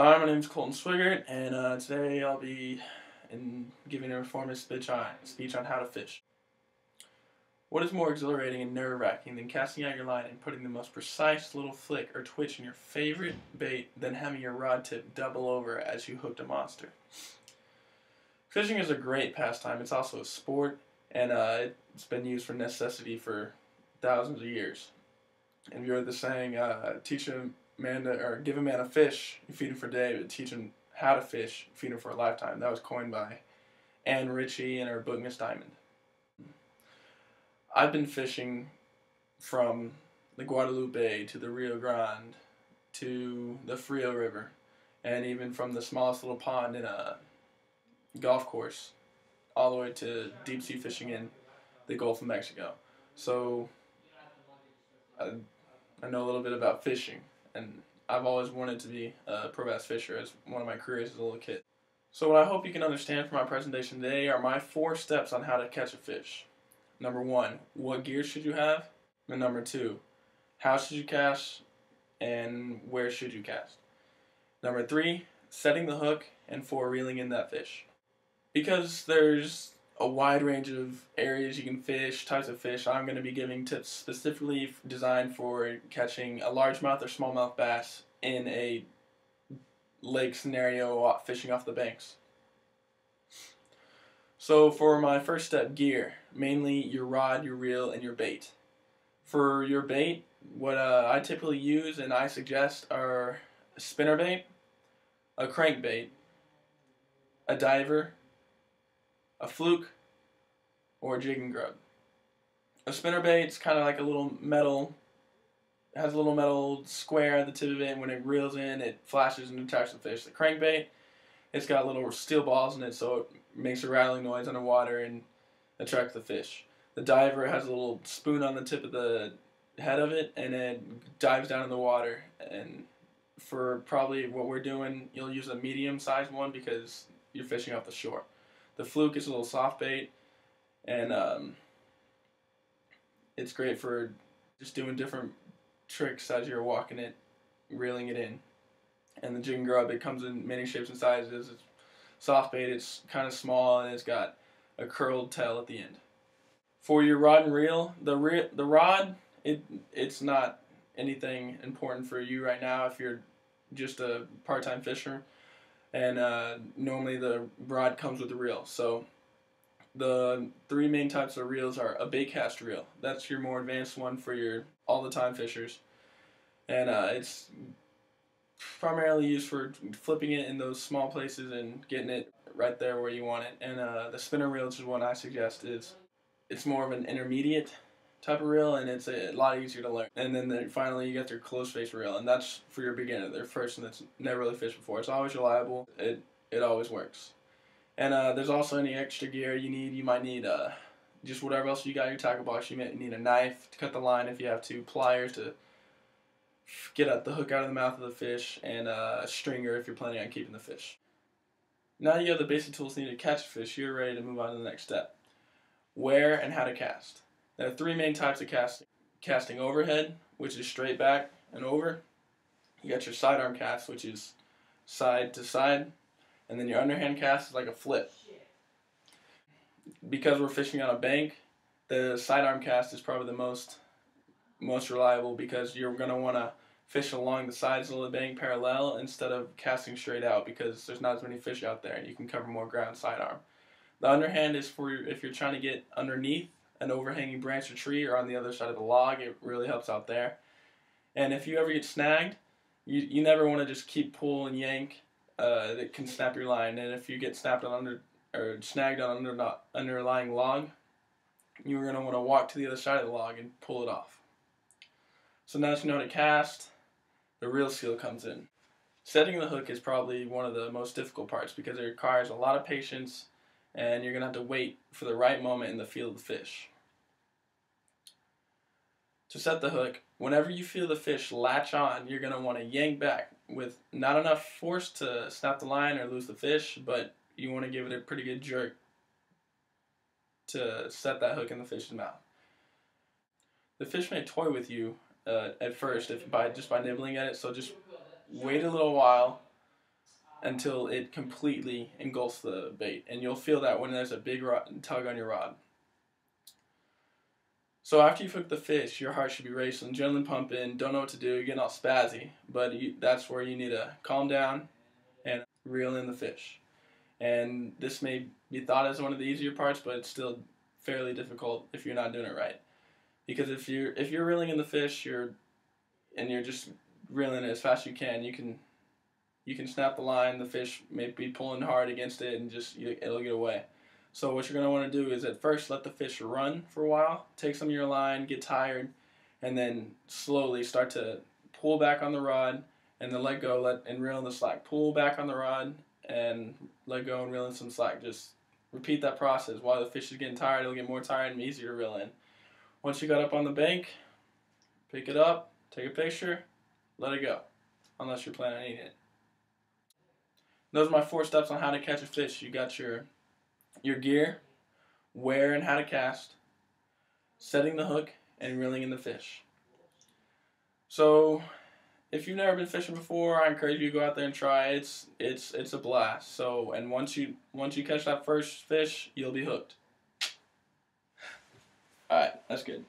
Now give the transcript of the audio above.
Hi, my name is Colton Swiggart, and today I'll be giving a informative speech on how to fish. What is more exhilarating and nerve-wracking than casting out your line and putting the most precise little flick or twitch in your favorite bait than having your rod tip double over as you hooked a monster? Fishing is a great pastime. It's also a sport, and it's been used for necessity for thousands of years. And you're the saying, give a man a fish, you feed him for a day, but teach him how to fish, feed him for a lifetime. That was coined by Anne Ritchie in her book Miss Diamond. I've been fishing from the Guadalupe to the Rio Grande to the Frio River, and even from the smallest little pond in a golf course all the way to deep sea fishing in the Gulf of Mexico. So I know a little bit about fishing, and I've always wanted to be a pro bass fisher as one of my careers as a little kid. So what I hope you can understand from my presentation today are my 4 steps on how to catch a fish. Number 1, what gear should you have? And number 2, how should you cast and where should you cast? Number 3, setting the hook, and 4, reeling in that fish. Because there's a wide range of areas you can fish, types of fish, I'm going to be giving tips specifically designed for catching a largemouth or smallmouth bass in a lake scenario, fishing off the banks. So for my first step, gear, mainly your rod, your reel, and your bait. For your bait, what I typically use and I suggest are a spinnerbait, a crankbait, a diver, a fluke, or a jig and grub. A spinnerbait's kind of like a little metal, it has a little metal square at the tip of it, and when it reels in, it flashes and attacks the fish. The crankbait, it's got little steel balls in it, so it makes a rattling noise underwater and attracts the fish. The diver has a little spoon on the tip of the head of it, and it dives down in the water. And for probably what we're doing, you'll use a medium-sized one because you're fishing off the shore. The fluke is a little soft bait, and it's great for just doing different tricks as you're walking it, reeling it in. And the jig and grub, it comes in many shapes and sizes. It's soft bait, it's kind of small, and it's got a curled tail at the end. For your rod and reel, the rod, it's not anything important for you right now if you're just a part-time fisher. And normally the rod comes with the reel. So the 3 main types of reels are a bait cast reel. That's your more advanced one for your all-the-time fishers. And it's primarily used for flipping it in those small places and getting it right there where you want it. And the spinner reel, which is one I suggest, it's more of an intermediate type of reel, and it's a lot easier to learn. And then finally you get your closed face reel, and that's for your beginner, their person that's never really fished before. It's always reliable. It always works. And there's also any extra gear you need. You might need just whatever else you got in your tackle box. You might need a knife to cut the line if you have to, pliers to get the hook out of the mouth of the fish, and a stringer if you're planning on keeping the fish. Now you have the basic tools needed to catch a fish. You're ready to move on to the next step. Where and how to cast. There are 3 main types of casting. Casting overhead, which is straight back and over. You got your sidearm cast, which is side to side. And then your underhand cast is like a flip. Because we're fishing on a bank, the sidearm cast is probably the most reliable, because you're going to want to fish along the sides of the bank parallel instead of casting straight out, because there's not as many fish out there and you can cover more ground sidearm. The underhand is for if you're trying to get underneath an overhanging branch or tree or on the other side of the log. It really helps out there. And if you ever get snagged, you never want to just keep pull and yank. It can snap your line. And if you get snagged on an underlying log, you're going to want to walk to the other side of the log and pull it off. So now that you know how to cast, the real skill comes in. Setting the hook is probably one of the most difficult parts because it requires a lot of patience, and you're going to have to wait for the right moment in the feel of the fish. To set the hook, whenever you feel the fish latch on, you're going to want to yank back with not enough force to snap the line or lose the fish, but you want to give it a pretty good jerk to set that hook in the fish's mouth. The fish may toy with you at first just by nibbling at it, so just wait a little while until it completely engulfs the bait. And you'll feel that when there's a big tug on your rod. So after you've hooked the fish, your heart should be racing, adrenaline pumping, don't know what to do, you're getting all spazzy. But that's where you need to calm down and reel in the fish. And this may be thought as one of the easier parts, but it's still fairly difficult if you're not doing it right. Because if you're reeling in the fish, you're just reeling it as fast as you can snap the line. The fish may be pulling hard against it, and it'll get away. So what you're going to want to do is at first let the fish run for a while, take some of your line, get tired, and then slowly start to pull back on the rod, and then let go, and reel in the slack. Pull back on the rod and let go and reel in some slack. Just repeat that process. While the fish is getting tired, it'll get more tired and easier to reel in. Once you got up on the bank, pick it up, take a picture, let it go, unless you're planning on eating it. Those are my 4 steps on how to catch a fish. You got your gear, where and how to cast, setting the hook, and reeling in the fish. So if you've never been fishing before, I encourage you to go out there and try. It's a blast. So, and once you catch that first fish, you'll be hooked. All right, that's good.